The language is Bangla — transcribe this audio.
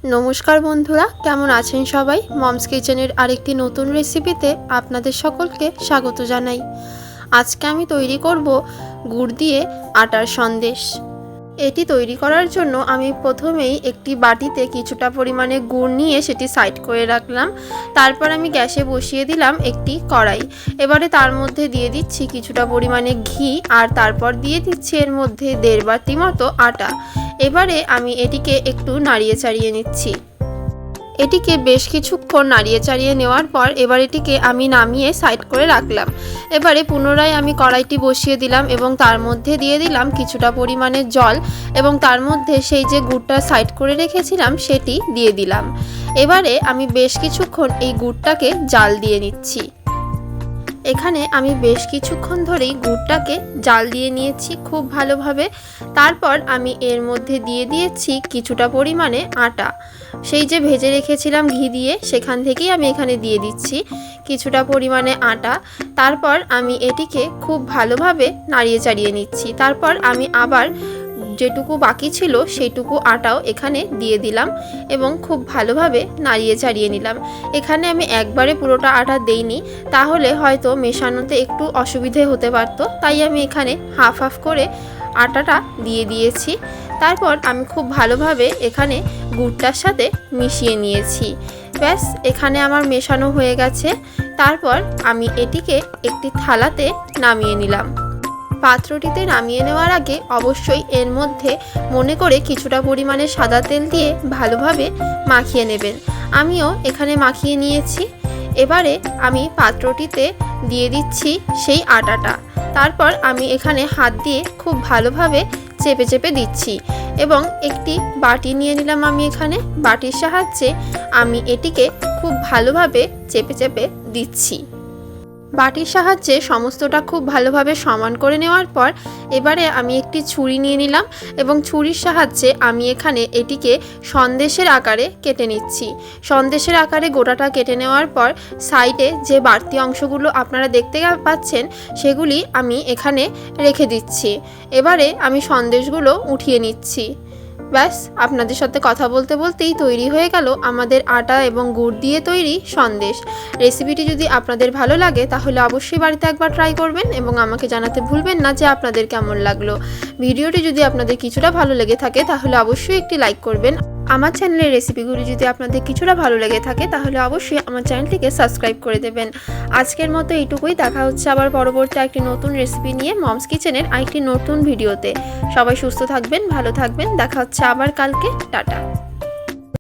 নমস্কার বন্ধুরা, কেমন আছেন সবাই? মমস কিচেনের আরেকটি নতুন রেসিপিতে আপনাদের সকলকে স্বাগত জানাই। আজকে আমি তৈরি করব গুড় দিয়ে আটার সন্দেশ। এটি তৈরি করার জন্য আমি প্রথমেই একটি বাটিতে কিছুটা পরিমাণে গুড় নিয়ে সেটি সাইড করে রাখলাম। তারপর আমি গ্যাসে বসিয়ে দিলাম একটি কড়াই। এবারে তার মধ্যে দিয়ে দিচ্ছি কিছুটা পরিমাণে ঘি, আর তারপর দিয়ে দিচ্ছি এর মধ্যে 1.5 বাটি মতো আটা। এবারে আমি এটিকে একটু নাড়িয়ে চাড়িয়ে নিচ্ছি। এটিকে বেশ কিছুক্ষণ নাড়িয়ে চাড়িয়ে নেওয়ার পর এবার এটিকে আমি নামিয়ে সাইড করে রাখলাম। এবারে পুনরায় আমি কড়াইটি বসিয়ে দিলাম এবং তার মধ্যে দিয়ে দিলাম কিছুটা পরিমাণে জল, এবং তার মধ্যে সেই যে গুড়টা সাইড করে রেখেছিলাম সেটি দিয়ে দিলাম। এবারে আমি বেশ কিছুক্ষণ এই গুড়টাকে জাল দিয়ে নিচ্ছি। এখানে আমি বেশ কিছুক্ষণ ধরেই গুড়টাকে জাল দিয়ে নিয়েছি খুব ভালোভাবে। তারপর আমি এর মধ্যে দিয়ে দিয়েছি কিছুটা পরিমাণে আটা। সেই যে ভেজে রেখেছিলাম ঘি দিয়ে, সেখান থেকেই আমি এখানে দিয়ে দিচ্ছি কিছুটা পরিমাণে আটা। তারপর আমি এটিকে খুব ভালোভাবে নাড়িয়ে চাড়িয়ে নিচ্ছি। তারপর আমি আবার যেটুকু বাকি ছিল সেইটুকু আটাও এখানে দিয়ে দিলাম এবং খুব ভালোভাবে নাড়িয়ে চাড়িয়ে নিলাম। এখানে আমি একবারে পুরোটা আটা দেইনি, তাহলে হয়তো মেশানোতে একটু অসুবিধে হতে পারত, তাই আমি এখানে হাফ হাফ করে আটাটা দিয়ে দিয়েছি। তারপর আমি খুব ভালোভাবে এখানে গুড়টার সাথে মিশিয়ে নিয়েছি। ব্যাস, এখানে আমার মেশানো হয়ে গেছে। তারপর আমি এটিকে একটি থালাতে নামিয়ে নিলাম। পাত্রটিতে নামিয়ে নেওয়ার আগে অবশ্যই এর মধ্যে মনে করে কিছুটা পরিমাণে সাদা তেল দিয়ে ভালোভাবে মাখিয়ে নেবেন। আমিও এখানে মাখিয়ে নিয়েছি। এবারে আমি পাত্রটিতে দিয়ে দিচ্ছি সেই আটাটা। তারপর আমি এখানে হাত দিয়ে খুব ভালোভাবে চেপে চেপে দিচ্ছি এবং একটি বাটি নিয়ে নিলাম। আমি এখানে বাটির সাহায্যে আমি এটিকে খুব ভালোভাবে চেপে চেপে দিচ্ছি। বাটির সাহায্যে সমস্তটা খুব ভালোভাবে সমান করে নেওয়ার পর এবারে আমি একটি ছুরি নিয়ে নিলাম এবং ছুরির সাহায্যে আমি এখানে এটিকে সন্দেশের আকারে কেটে নিচ্ছি। সন্দেশের আকারে গোটাটা কেটে নেওয়ার পর সাইডে যে বাড়তি অংশগুলো আপনারা দেখতে পাচ্ছেন সেগুলি আমি এখানে রেখে দিচ্ছি। এবারে আমি সন্দেশগুলো উঠিয়ে নিচ্ছি। ব্যাস, আপনাদের সাথে কথা বলতে বলতেই তৈরি হয়ে গেল আমাদের আটা এবং গুড় দিয়ে তৈরি সন্দেশ। রেসিপিটি যদি আপনাদের ভালো লাগে তাহলে অবশ্যই বাড়িতে একবার ট্রাই করবেন এবং আমাকে জানাতে ভুলবেন না যে আপনাদের কেমন লাগলো। ভিডিওটি যদি আপনাদের কিছুটা ভালো লেগে থাকে তাহলে অবশ্যই একটি লাইক করবেন। আমার চ্যানেলের রেসিপিগুলি যদি আপনাদের কিছুটা ভালো লেগে থাকে তাহলে অবশ্যই আমার চ্যানেলটিকে সাবস্ক্রাইব করে দেবেন। আজকের মতো এইটুকুই। দেখা হচ্ছে আবার পরবর্তী একটি নতুন রেসিপি নিয়ে মমস কিচেনের আরেকটি নতুন ভিডিওতে। সবাই সুস্থ থাকবেন, ভালো থাকবেন। দেখা হচ্ছে আবার কালকে। টাটা।